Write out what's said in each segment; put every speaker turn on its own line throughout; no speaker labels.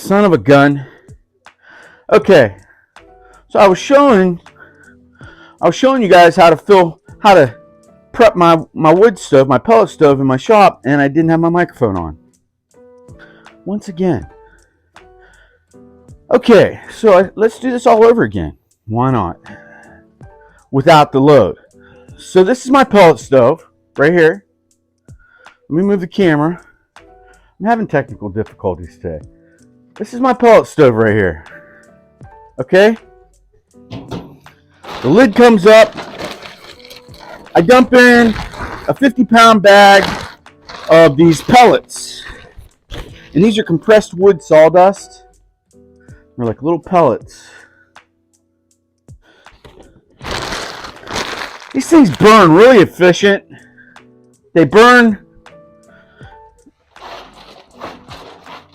son of a gun. Okay, so I was showing you guys how to prep my wood stove, my pellet stove in my shop, and I didn't have my microphone on. Once again. Okay, so let's do this all over again. Why not? Without the load. So this is my pellet stove right here. Let me move the camera. I'm having technical difficulties today. This is my pellet stove right here. Okay? The lid comes up. I dump in a 50-pound bag of these pellets. And these are compressed wood sawdust. They're like little pellets. These things burn really efficient. They burn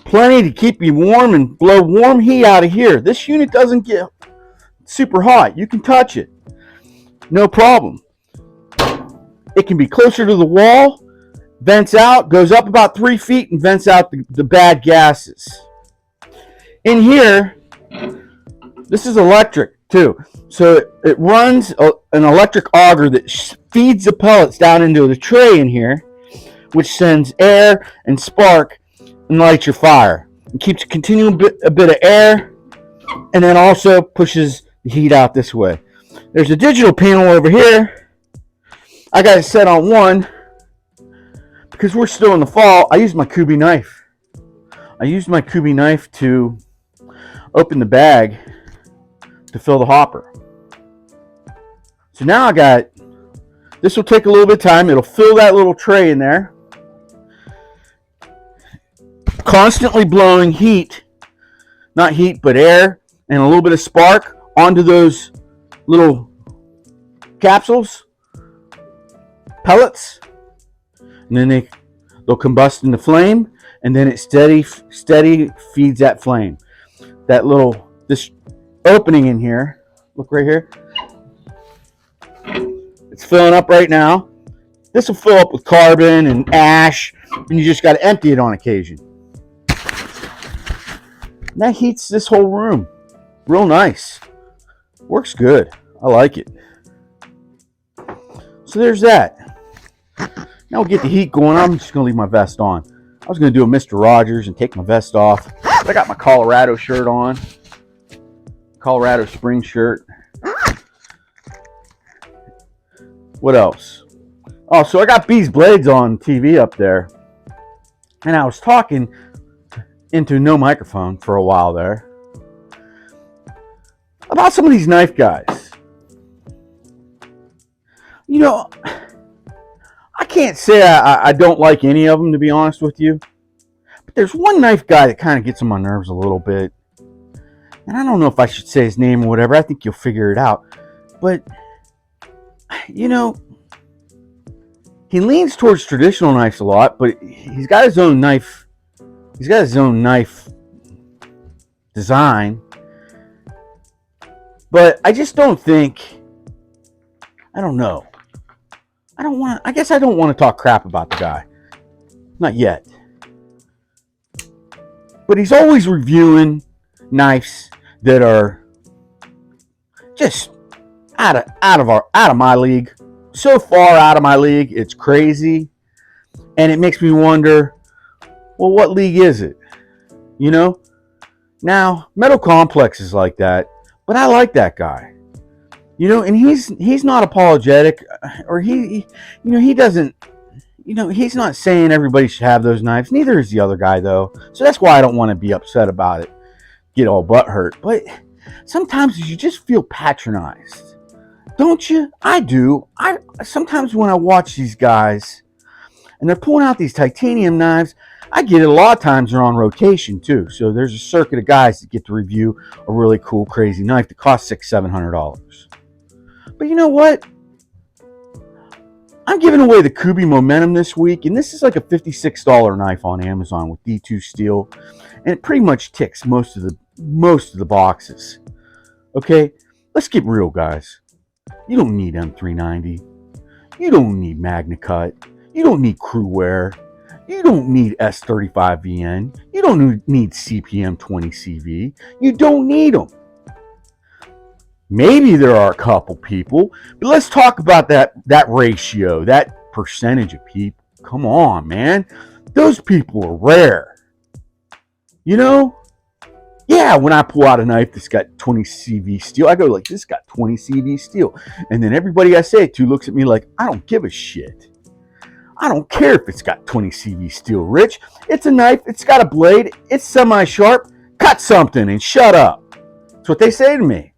plenty to keep you warm and blow warm heat out of here. This unit doesn't get super hot. You can touch it. No problem. It can be closer to the wall, vents out, goes up about 3 feet, and vents out the bad gases. In here, this is electric too. So it runs an electric auger that feeds the pellets down into the tray in here, which sends air and spark and lights your fire. It keeps a continual a bit of air, and then also pushes the heat out this way. There's a digital panel over here. I got it set on 1 because we're still in the fall. I used my Kubi knife. I used my Kubi knife to open the bag to fill the hopper. So now I got, this will take a little bit of time. It'll fill that little tray in there. Constantly blowing heat, not heat, but air and a little bit of spark onto those little capsules, pellets, and then they'll combust into flame, and then it steady feeds that flame. This opening in here, look right here, it's filling up right now. This will fill up with carbon and ash, and you just got to empty it on occasion. And that heats this whole room real nice. Works good. I like it. So there's that. Now we'll get the heat going. I'm just going to leave my vest on. I was going to do a Mr. Rogers and take my vest off. But I got my Colorado shirt on. Colorado spring shirt. What else? Oh, so I got Bees Blades on TV up there. And I was talking into no microphone for a while there about some of these knife guys. You know, I can't say I don't like any of them, to be honest with you. But there's one knife guy that kind of gets on my nerves a little bit. And I don't know if I should say his name or whatever. I think you'll figure it out. But, you know, he leans towards traditional knives a lot, but he's got his own knife. He's got his own knife design. But I just don't think, I don't know. I guess I don't want to talk crap about the guy. Not yet. But he's always reviewing knives that are just out of my league. So far out of my league, it's crazy. And it makes me wonder, well, what league is it? You know? Now, Metal Complex is like that, but I like that guy. You know, and he's not apologetic, or he doesn't, he's not saying everybody should have those knives. Neither is the other guy, though. So that's why I don't want to be upset about it, get all butthurt. But sometimes you just feel patronized, don't you? I do. Sometimes when I watch these guys, and they're pulling out these titanium knives, I get it a lot of times they're on rotation too. So there's a circuit of guys that get to review a really cool, crazy knife that costs $600-700. But you know what? I'm giving away the Kubi Momentum this week, and this is like a $56 knife on Amazon with D2 steel, and it pretty much ticks most of the boxes. Okay, let's get real, guys. You don't need M390. You don't need Magna Cut. You don't need Crew Wear. You don't need S35VN. You don't need CPM 20CV. You don't need them. Maybe there are a couple people, but let's talk about that ratio, that percentage of people. Come on, man. Those people are rare. You know? Yeah, when I pull out a knife that's got 20 CV steel, I go like, this got 20 CV steel. And then everybody I say it to looks at me like, I don't give a shit. I don't care if it's got 20 CV steel, Rich. It's a knife. It's got a blade. It's semi-sharp. Cut something and shut up. That's what they say to me.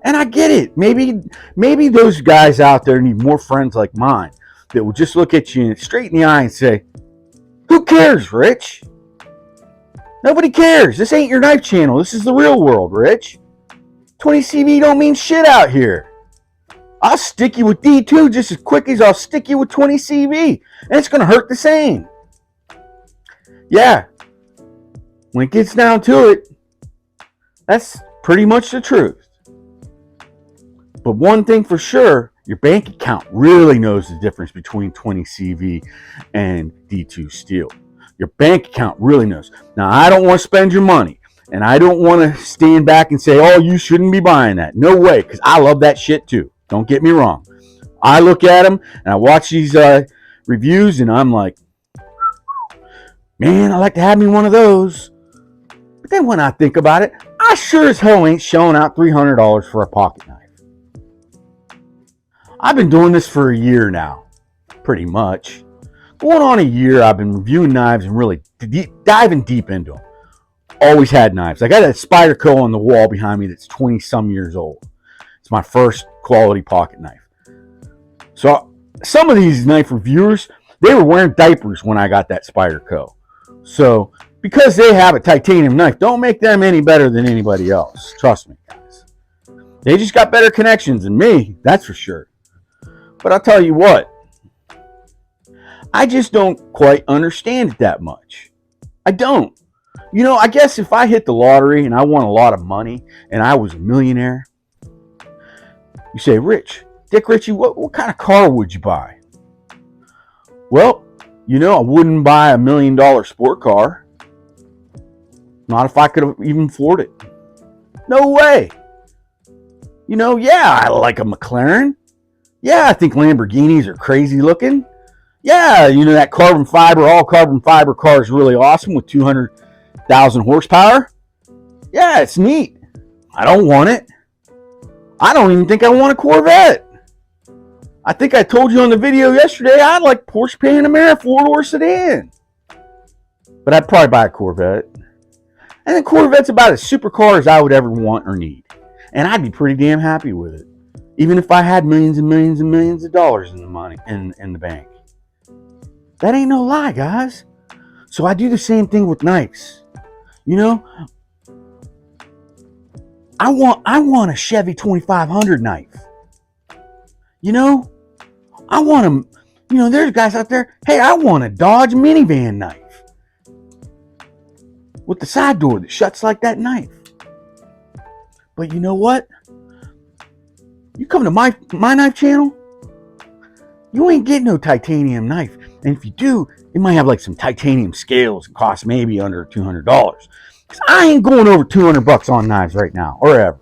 And I get it. Maybe those guys out there need more friends like mine that will just look at you straight in the eye and say, who cares, Rich? Nobody cares. This ain't your knife channel. This is the real world, Rich. 20 CV don't mean shit out here. I'll stick you with D2 just as quick as I'll stick you with 20 CV. And it's going to hurt the same. Yeah. When it gets down to it, that's pretty much the truth. But one thing for sure, your bank account really knows the difference between 20 CV and D2 steel. Your bank account really knows. Now, I don't want to spend your money. And I don't want to stand back and say, oh, you shouldn't be buying that. No way, because I love that shit too. Don't get me wrong. I look at them and I watch these reviews and I'm like, man, I'd like to have me one of those. But then when I think about it, I sure as hell ain't shelling out $300 for a pocket knife. I've been doing this for a year now, pretty much. Going on a year, I've been reviewing knives and really diving deep into them. Always had knives. I got a Spyderco on the wall behind me that's 20 some years old. It's my first quality pocket knife. So some of these knife reviewers, they were wearing diapers when I got that Spyderco. So because they have a titanium knife, don't make them any better than anybody else. Trust me, guys. They just got better connections than me, that's for sure. But I'll tell you what, I just don't quite understand it that much. I don't. You know, I guess if I hit the lottery and I won a lot of money and I was a millionaire, you say, Dick Richey, what kind of car would you buy? Well, you know, I wouldn't buy $1 million sport car. Not if I could even afford it. No way. You know, yeah, I like a McLaren. Yeah, I think Lamborghinis are crazy looking. Yeah, you know, that all carbon fiber car is really awesome with 200,000 horsepower. Yeah, it's neat. I don't want it. I don't even think I want a Corvette. I think I told you on the video yesterday I like Porsche Panamera 4-door sedan. But I'd probably buy a Corvette. And the Corvette's about as supercar as I would ever want or need. And I'd be pretty damn happy with it. Even if I had millions and millions and millions of dollars in the money in the bank. That ain't no lie, guys. So I do the same thing with knives. You know, I want a Chevy 2500 knife. You know, I want them. You know, there's guys out there. Hey, I want a Dodge minivan knife with the side door that shuts like that knife. But you know what? You come to my knife channel, you ain't getting no titanium knife. And if you do, it might have like some titanium scales and cost maybe under $200. Because I ain't going over $200 on knives right now, or ever.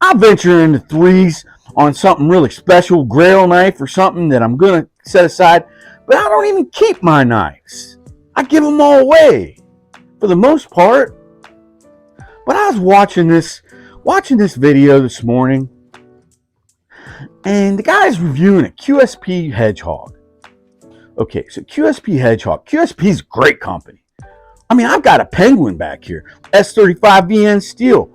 I'll venture into threes on something really special, grail knife or something that I'm going to set aside. But I don't even keep my knives. I give them all away, for the most part. But I was watching this video this morning, and the guy's reviewing a QSP Hedgehog. Okay, so QSP is a great company. I mean, I've got a Penguin back here, S35VN steel.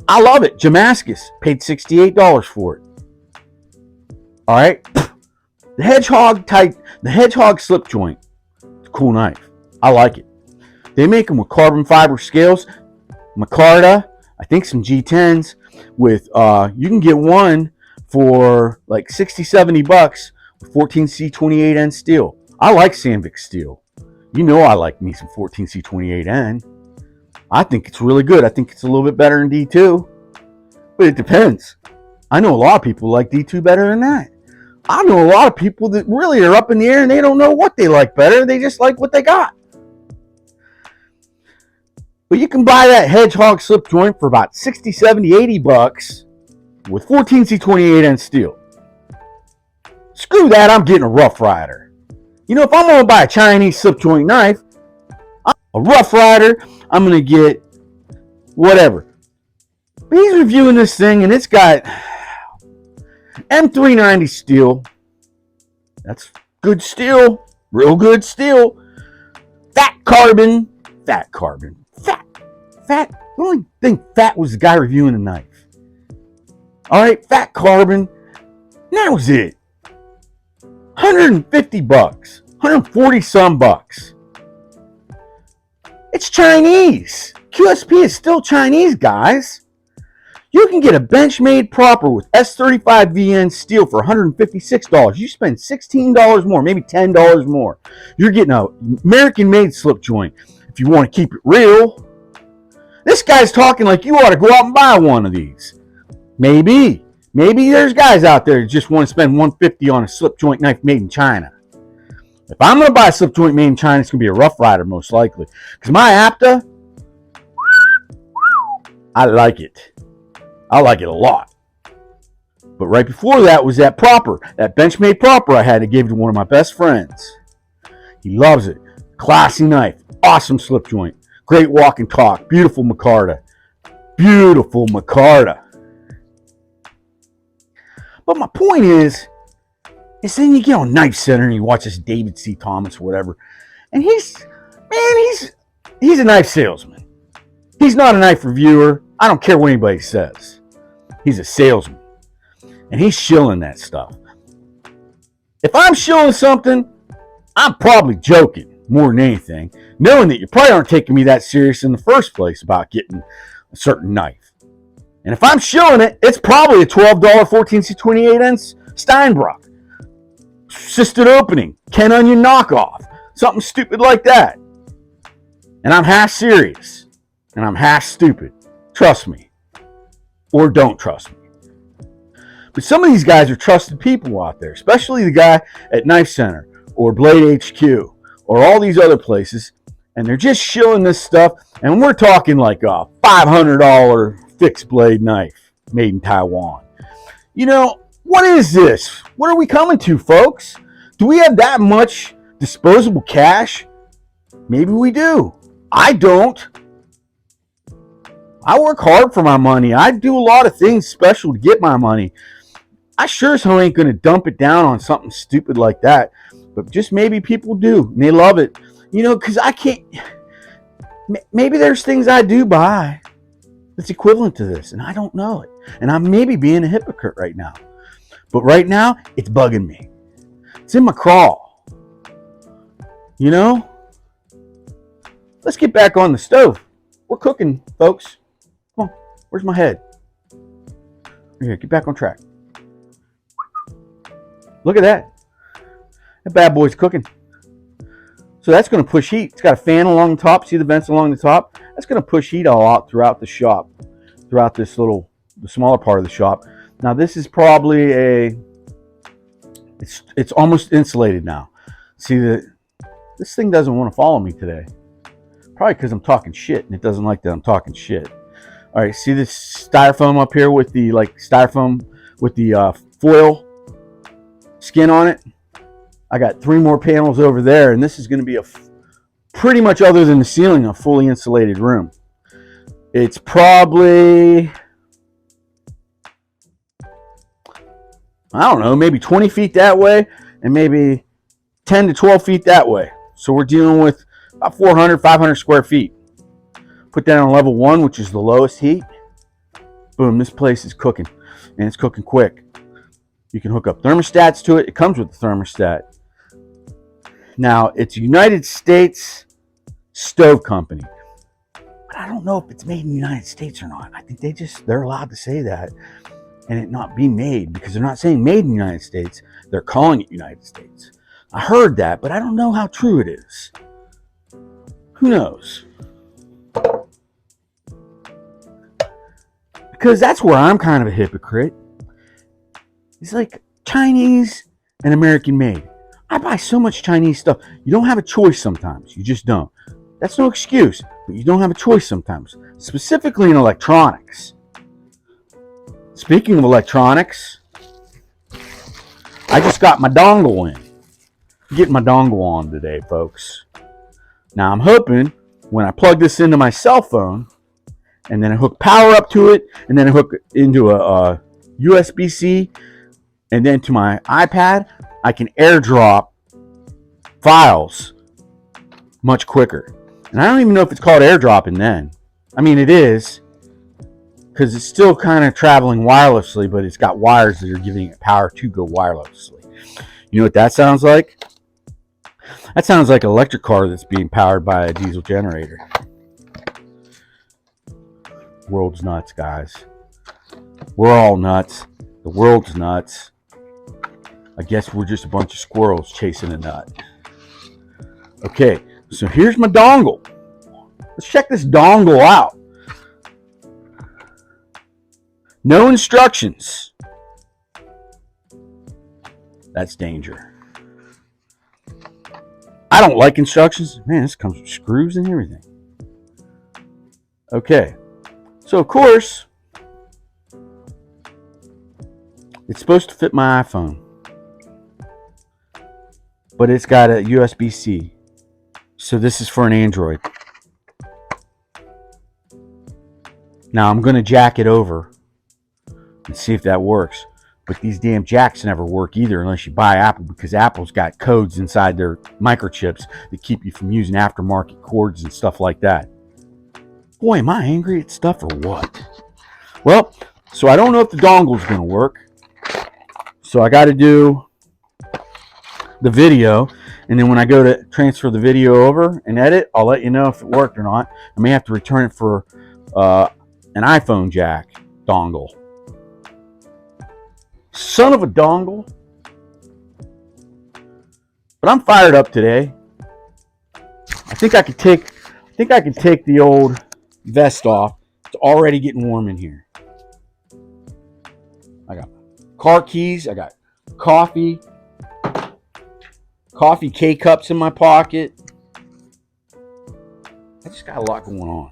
I love it. Damascus, paid $68 for it. All right, the Hedgehog slip joint. It's a cool knife. I like it. They make them with carbon fiber scales, micarta, I think some G10s with, you can get one for like $60-70 with 14C28N steel. I like Sandvik steel. You know I like me some 14C28N. I think it's really good. I think it's a little bit better than D2. But it depends. I know a lot of people like D2 better than that. I know a lot of people that really are up in the air and they don't know what they like better. They just like what they got. But you can buy that Hedgehog slip joint for about 60, 70, 80 bucks with 14C28 and steel. Screw that, I'm getting a Rough Rider. You know, if I'm going to buy a Chinese slip joint knife, a Rough Rider, I'm going to get whatever. But he's reviewing this thing and it's got M390 steel. That's good steel, real good steel. Fat carbon. The only thing fat was the guy reviewing the knife. All right, fat carbon. And that was it. 150 bucks, 140 some bucks. It's Chinese. QSP is still Chinese, guys. You can get a Benchmade proper with S35VN steel for $156. You spend $16 more, maybe $10 more. You're getting an American-made slip joint if you want to keep it real. This guy's talking like you ought to go out and buy one of these. Maybe there's guys out there that just want to spend $150 on a slip joint knife made in China. If I'm going to buy a slip joint made in China, it's going to be a Rough Rider most likely. Because my APTA, I like it. I like it a lot. But right before that was that proper, that Benchmade proper I had to give to one of my best friends. He loves it. Classy knife. Awesome slip joint. Great walk and talk. Beautiful micarta. But my point is then you get on Knife Center and you watch this David C. Thomas or whatever, and he's a knife salesman. He's not a knife reviewer. I don't care what anybody says. He's a salesman. And he's shilling that stuff. If I'm shilling something, I'm probably joking more than anything, knowing that you probably aren't taking me that serious in the first place about getting a certain knife. And if I'm shilling it, it's probably a $12 14C28 Steinbrock. Assisted opening, Ken Onion knockoff, something stupid like that. And I'm half serious. And I'm half stupid. Trust me. Or don't trust me. But some of these guys are trusted people out there, especially the guy at Knife Center or Blade HQ or all these other places. And they're just shilling this stuff. And we're talking like a $500 fixed blade knife made in Taiwan. You know, what is this? What are we coming to, folks? Do we have that much disposable cash? Maybe we do. I don't. I work hard for my money. I do a lot of things special to get my money. I sure as hell ain't going to dump it down on something stupid like that. But just maybe people do. And they love it. You know, because I can't. Maybe there's things I do buy that's equivalent to this. And I don't know it. And I'm maybe being a hypocrite right now. But right now, it's bugging me. It's in my crawl. You know? Let's get back on the stove. We're cooking, folks. Come on. Where's my head? Here, get back on track. Look at that. That bad boy's cooking. So that's going to push heat. It's got a fan along the top. See the vents along the top? That's going to push heat all out throughout the shop. Throughout this the smaller part of the shop. Now this is probably it's almost insulated now. See this thing doesn't want to follow me today. Probably because I'm talking shit and it doesn't like that I'm talking shit. All right, see this styrofoam up here with the styrofoam with the foil skin on it? I got 3 more panels over there, and this is going to be pretty much, other than the ceiling, a fully insulated room. It's probably, I don't know, maybe 20 feet that way and maybe 10 to 12 feet that way. So we're dealing with about 400, 500 square feet. Put that on level 1, which is the lowest heat. Boom, this place is cooking, and it's cooking quick. You can hook up thermostats to it. It comes with the thermostat. Now, it's a United States stove company. But I don't know if it's made in the United States or not. I think they're allowed to say that and it not be made, because they're not saying made in the United States. They're calling it United States. I heard that, but I don't know how true it is. Who knows? Because that's where I'm kind of a hypocrite. It's like Chinese and American made. I buy so much Chinese stuff. You don't have a choice sometimes. You just don't. That's no excuse, but you don't have a choice sometimes, specifically in electronics. Speaking of electronics, I just got my dongle in. Getting my dongle on today, folks. Now I'm hoping when I plug this into my cell phone, and then I hook power up to it, and then I hook it into a USB-C, and then to my iPad, I can airdrop files much quicker. And I don't even know if it's called airdropping then. I mean, it is, because it's still kind of traveling wirelessly, but it's got wires that are giving it power to go wirelessly. You know what that sounds like? That sounds like an electric car that's being powered by a diesel generator. World's nuts, guys. We're all nuts. The world's nuts. I guess we're just a bunch of squirrels chasing a nut. Okay, so here's my dongle. Let's check this dongle out. No instructions. That's danger. I don't like instructions. Man, this comes with screws and everything. Okay, so of course, it's supposed to fit my iPhone, but it's got a USB-C. So this is for an Android. Now I'm going to jack it over and see if that works. But these damn jacks never work either unless you buy Apple, because Apple's got codes inside their microchips that keep you from using aftermarket cords and stuff like that. Boy, am I angry at stuff or what? Well, so I don't know if the dongle's going to work. So I got to do the video, and then when I go to transfer the video over and edit, I'll let you know if it worked or not. I may have to return it for an iPhone jack dongle. Son of a dongle. But I'm fired up today. I think I could take the old vest off. It's already getting warm in here. I got car keys, I got coffee K-cups in my pocket. I just got a lot going on.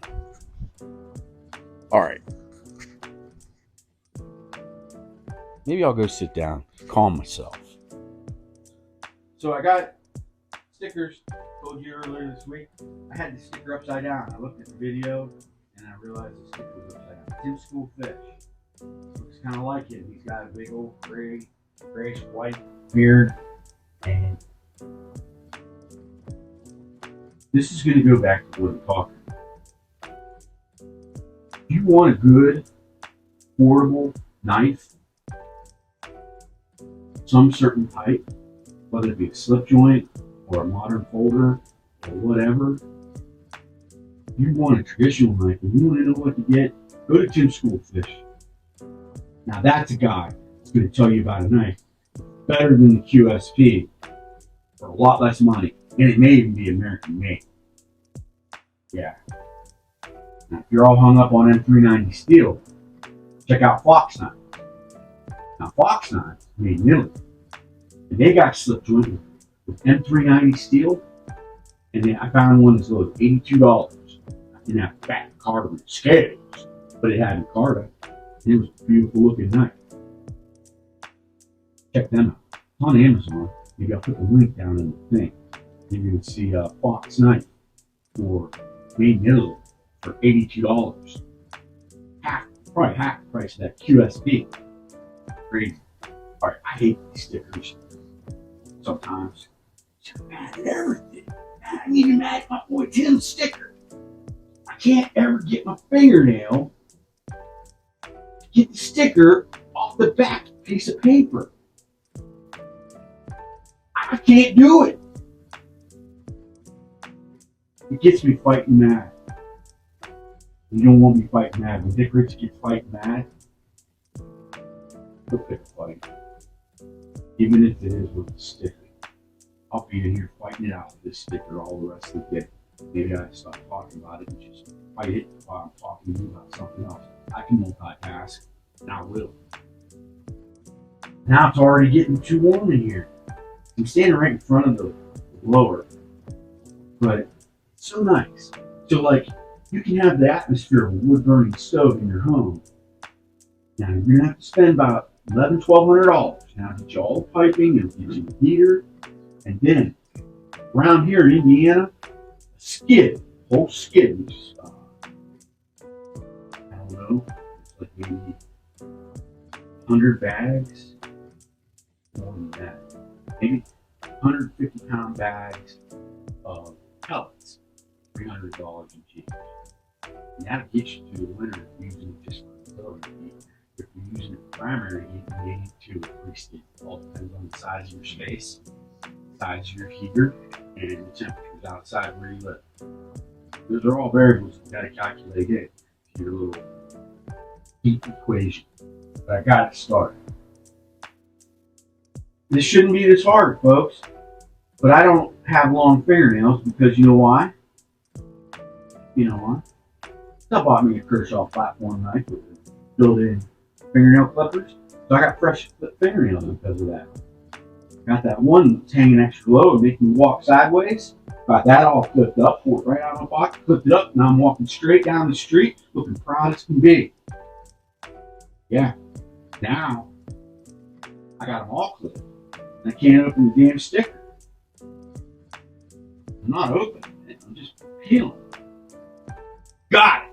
All right. Maybe I'll go sit down, calm myself. So I got stickers. Told you earlier this week. I had the sticker upside down. I looked at the video and I realized the sticker was upside down. Tim School Fish. Looks kind of like him. He's got a big old grayish white beard. And this is going to go back to what I'm talking about. If you want a good, portable knife, some certain type, whether it be a slip joint or a modern folder or whatever, if you want a traditional knife and you want to know what to get, go to Tim School Fish. Now that's a guy that's going to tell you about a knife better than the QSP for a lot less money, and it may even be American made. Yeah. Now if you're all hung up on M390 steel, check out Fox Knife. Now Fox Knife made in Italy, and they got slip joint with M390 steel, and then I found one that's low as $82 in that fat carbon scales, but it had Micarta, and it was a beautiful looking knife. Check them out. It's on Amazon. Maybe I'll put the link down in the thing. And you can see Fox Knife for made in Italy for $82. Probably half the price of that QSP. Crazy. Alright, I hate these stickers. Sometimes. I'm mad at everything. I'm even mad at my boy Tim's sticker. I can't ever get my fingernail to get the sticker off the back piece of paper. I can't do it. It gets me fighting mad. You don't want me fighting mad. When Dick Rich gets fighting mad, he'll pick a fight. Even if it is with the sticker. I'll be in here fighting it out with this sticker all the rest of the day. Maybe I stop talking about it and just fight it while I'm talking to you about something else. I can multitask, and I will. Now it's already getting too warm in here. I'm standing right in front of the blower, but it's so nice. So like, you can have the atmosphere of a wood burning stove in your home. Now you're gonna have to spend about $1,100-$1,200. Now get you all the piping and get you the heater, and then around here in Indiana, a skid, whole skid, which is, I don't know, it's like maybe 100 bags, more than that, maybe 150-pound bags of pellets, $300 each. And that'll get you to the winter if you're using it just for utility heat. If you're using it for primary heat, you need 2 or 3 skids. It all depends on the size of your space, size of your heater, and the temperatures outside where you live. Those are all variables you gotta calculate in to your little heat equation. But I got it started. This shouldn't be this hard, folks, but I don't have long fingernails because you know why? You know why? I bought me a Kershaw platform knife with built-in fingernail clippers, so I got fresh fingernails because of that. Got that one that's hanging extra low and making me walk sideways. Got that all flipped up, pulled it right out of my pocket, flipped it up. Now I'm walking straight down the street, looking proud as can be. Yeah. Now I got them all clipped. I can't open the damn sticker. I'm not opening it. I'm just peeling. Got it.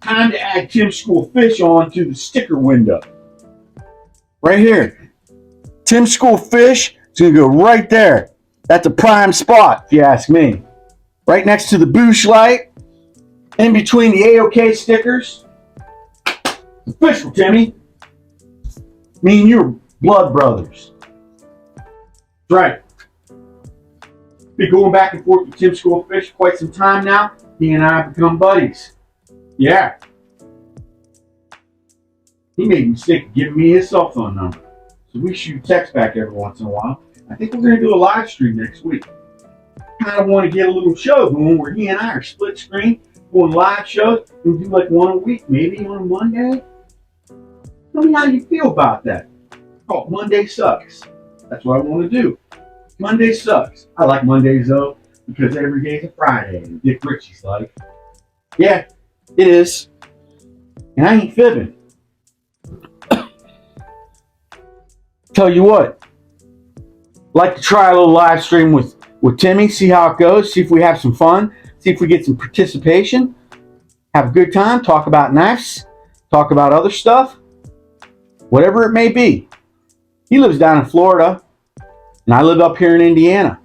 Time to add Tim's School Fish on to the sticker window. Right here. Tim's School Fish is going to go right there. That's a prime spot, if you ask me. Right next to the Boosh light, in between the A-OK stickers. Official, Timmy. Me and you are blood brothers. That's right. Been going back and forth with Tim's School Fish for quite some time now. He and I have become buddies. Yeah. He made a mistake of giving me his cell phone number. So we shoot text back every once in a while. I think we're going to do a live stream next week. Kind of want to get a little show going where he and I are split screen, going live shows. We'll do like one a week, maybe on a Monday. Tell me how you feel about that. Oh, Monday sucks. That's what I want to do. Monday sucks. I like Mondays though, because every day is a Friday. And Dick Richey's like, yeah, it is. And I ain't fibbing. Tell you what, like to try a little live stream with Timmy, see how it goes, see if we have some fun, see if we get some participation, have a good time, talk about knives, talk about other stuff, whatever it may be. He lives down in Florida, and I live up here in Indiana.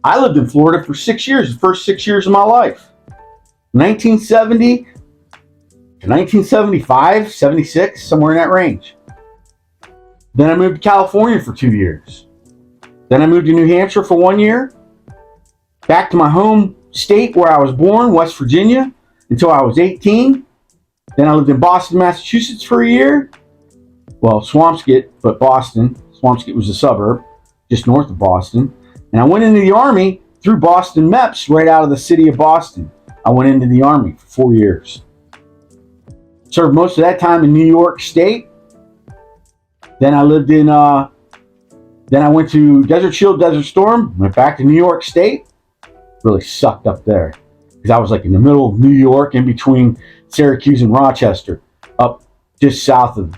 I lived in Florida for 6 years, the first 6 years of my life. 1970 to 1975, 76, somewhere in that range. Then I moved to California for 2 years. Then I moved to New Hampshire for 1 year. Back to my home state where I was born, West Virginia, until I was 18. Then I lived in Boston, Massachusetts for a year. Well, Swampscott, but Boston. Swampscott was a suburb just north of Boston. And I went into the Army through Boston MEPS right out of the city of Boston. I went into the Army for 4 years. Served most of that time in New York State. Then I lived in, then I went to Desert Shield, Desert Storm, went back to New York State. Really sucked up there because I was like in the middle of New York, in between Syracuse and Rochester, up just south of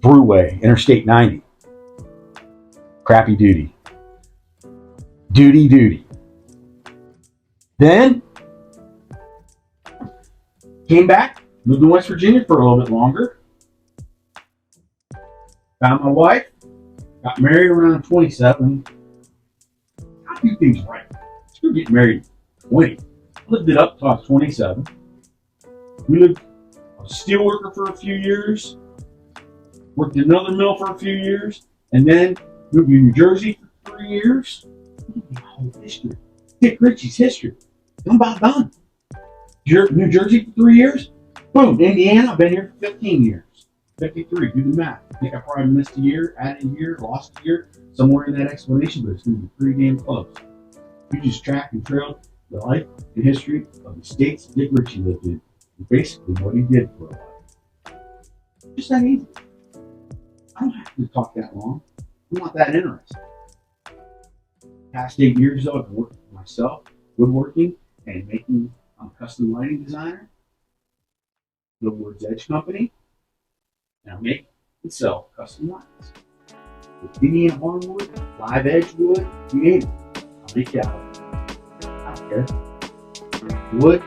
Thruway, Interstate 90. Crappy duty. Duty. Then came back, moved to West Virginia for a little bit longer. Found my wife, got married around 27. I do things right. Screw getting married at 20. Lived it up till I was 27. I was a steel worker for a few years. Worked in another mill for a few years. And then moved to New Jersey for 3 years. My whole history. Dick Richey's history. I'm about done. New Jersey for 3 years. Boom, Indiana, I've been here for 15 years. 53, do the math. I think I probably missed a year, added a year, lost a year, somewhere in that explanation, but it's going to be pretty damn close. You just track and trail the life and history of the states Dick Richey lived in, and basically what he did for a life. Just that easy. I don't have to talk that long. I'm not that interested. Past 8 years ago, I've been working for myself, woodworking, and making. I'm a custom lighting designer, the Woods Edge Company, and I make and sell custom lights. With Indian hardwood, live edge wood, you name it, I'll make it out. I don't care. Wood,